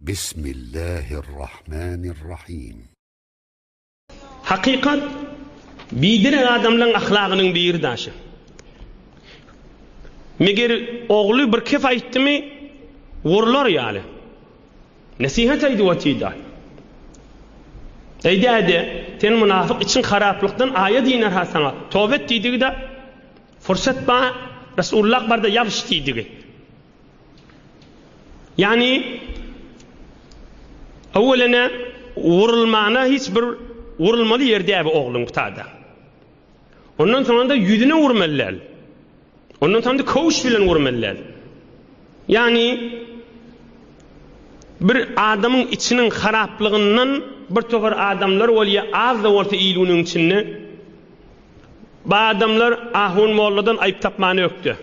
Bismillahirrahmanirrahim. Hakikat bidire adamların ahlakının bir daşı. Meger oğlu bir kef ayttı mı vurlar yani. Nasihat aydı vatida. Eydi ten münafık için haraplıktan ayet iner ha sana. Tövbe deydi de fırsat ba Resulullah barda yapış deydi. Yani evvelene vurulmana hiçbir vurulmalı yerde abi oğlum kutada. Ondan sonra da yüzüne vurmalılar. Ondan sonra da koğuş bilen vurmalılar. Yani bir adamın içinin haraplığından bir tofar adamlar oluyor az da olsa iyiliğinin içinde. Bu adamlar ahun molladan ayıp tapmanı yoktu.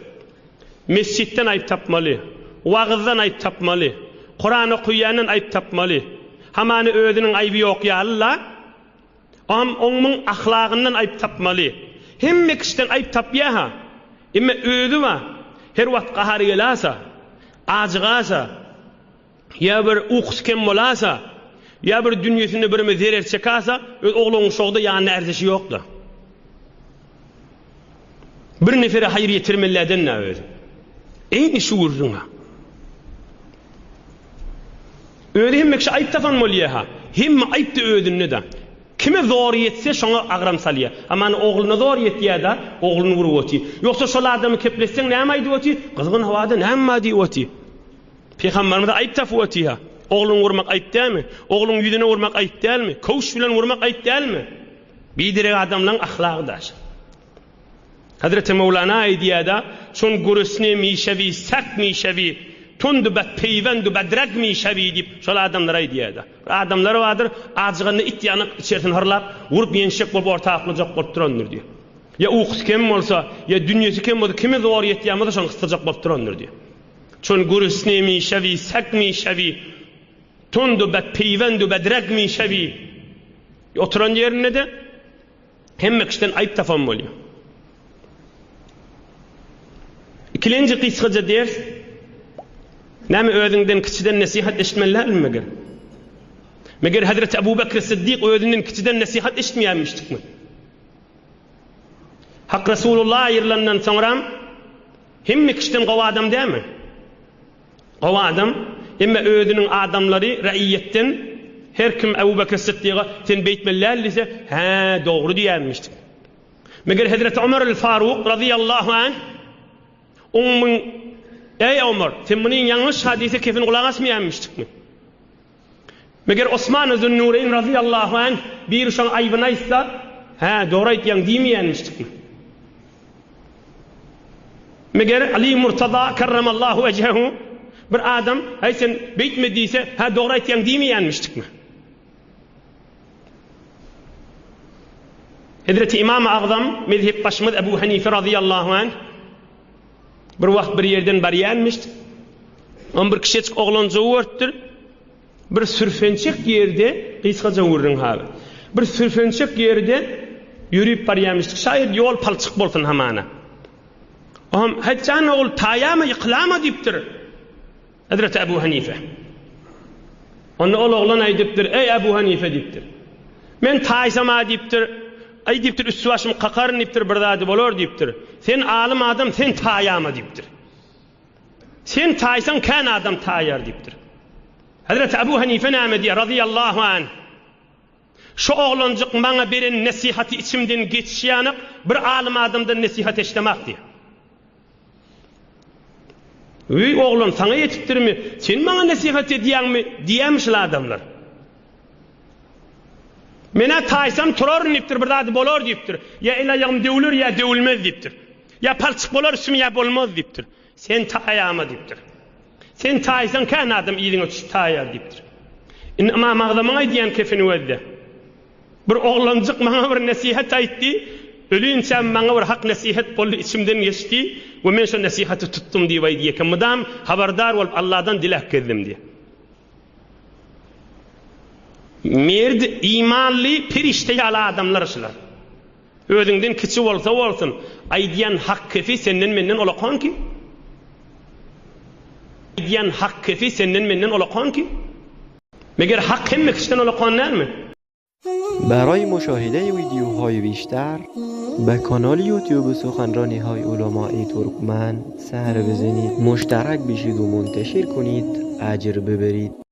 Mescitten ayıp tapmalı. Vaazdan ayıp tapmalı. Kur'an okuyanın ayıp tapmalı. Hamanı özünün ayıbı yok ya Allah. Onun ahlakından ayıp tapmalı. Hem kişiden ayıp tapya ha. Ama özü var. Her vakit kahar gelasa, acıgasa, ya bir uğusken molasa, ya bir dünyasını bir mezerer çekasa, oğlunun şoğda yani erzişi yoktu. Bir nefere hayır yetirmelerden ne öyle? Eyni şuurun ha. Öyle hem mekşi ayıp tapan moliye ha. Hem ayıp da ödünü de. Kime zor yetse şuna agram salya. Ama oğluna zor yetiye da oğlunu vuru oti. Yoksa şol adamı keplesen ne maydı oti? Kızgın havada ne maydı oti? Peygamberimiz ayıp tafu oti ha. Oğlunu vurmak ayıp değil mi? Oğlunun yüzüne vurmak ayıp değil mi? Koğuş bilen vurmak ayıp değil mi? Bidire adamların ahlakı da. Hazreti Mevlana aydiyada son gurusne mişevi, sak mişevi, tundu bat peyvendu badrak mişevi deyip şol adamlara aydiyada. Adamlar vardır, acığını it yanık içersin hırlap, vurup yenşek bolup ortaqlıcak bolup durandır diyor. Ya uğus kim olsa, ya dünyası kim olsa, kimi zor yetiyamada şonu kıstıracak bolup durandır diyor. Son gurusne mişevi, sak mişevi, tundu bat peyvendu badrak mişevi. Oturan yerine de hem kişiden ayıp tafam oluyor. İkilinci kıskaca ders, näme özünden kiçiden nasihat eşitmeler mi meger? Meger Hazreti Ebu Bekir Sıddık özünden kiçiden nasihat eşitmeyenmiştik mi? Hak Resulullah ayrılandan sonra hem kiçiden qova adam değil mi? Qova adam, hem özünün adamları raiyetten her kim Ebu Bekir Sıddık'a sen beytmeler lise he doğru diyenmiştik. Meger Hazreti Ömer el-Faruk radıyallahu anh onun ey Ömer, sen bunun yanlış hadisi kefin kulak asmayanmıştık mı? Meger Osman Zünnurayn radıyallahu anh bir şan ayıbına ise he doğru ayıtyan demeyenmiştik mi? Meger Ali Murtada kerramallahu ecehu bir adam hey sen beytmediyse he doğru ayıtyan demeyenmiştik mi? Hazreti İmam-ı Azam mezhep başımız Ebu Hanife radıyallahu anh bir vakt bir yerden bariyenmişti. On bir kişicik oğlanca uğurttur. Bir sürfençek yerde kıyskaca uğurun havi. Bir sürfençek yerde yürüyüp bariyenmiştik. Şayet yol palçık bolsun hamana. Oğlum heccan oğul tayama yıklama deyiptir. Hazreti Ebu Hanife. Onu oğlan aydiptir. Ey Ebu Hanife deyiptir. Men taysama deyiptir. Ay deyiptir üstü başım kakarın deyiptir bir daha bolor deyiptir. Sen alim adam sen tayama deyiptir. Sen taysan kan adam tayar deyiptir. Hazreti Ebu Hanife näme diye radıyallahu anh. Şu oğlancık bana berin nasihati içimden geçişyanık bir alim adamdan nasihat eşlemek diye. Ey oğlan sana yetiptir mi? Sen bana nasihat ediyen mi? Diyemişler adamlar. Mena taysam turarın deyiptir bir daha bolor deyiptir. Ya ilayağım devulur ya devulmez deyiptir. Ya palçık bolar üstüme ya bolmaz deyiptir. Sen tayama deyiptir. Sen taysan kan adam iyiliğine tutup tayar deyiptir. Ama mağdamana diyen kefini ödde. Bir oğlancık bana bir nasihat aytti. Ölüyünce bana bir hak nasihat bolu içimden geçti. Ve men şu nasihatı tuttum diye vay diye. Kımıdam haberdar olup Allah'dan dilek kedim diye. Merd imanlı perişte ala adamlar ışılar. Özünden kiçi olsa olsun. Aydiyan hak kefi senden menden olaqan ki? Aydiyan hak kefi senden menden olaqan ki? مگر حق هم کشتن ولا قانون نرمه. برای مشاهده ویدیوهای بیشتر به کانال یوتیوب سخنرانی های علمای ترکمن سر بزنید، مشترک بشید و منتشر کنید، اجر ببرید.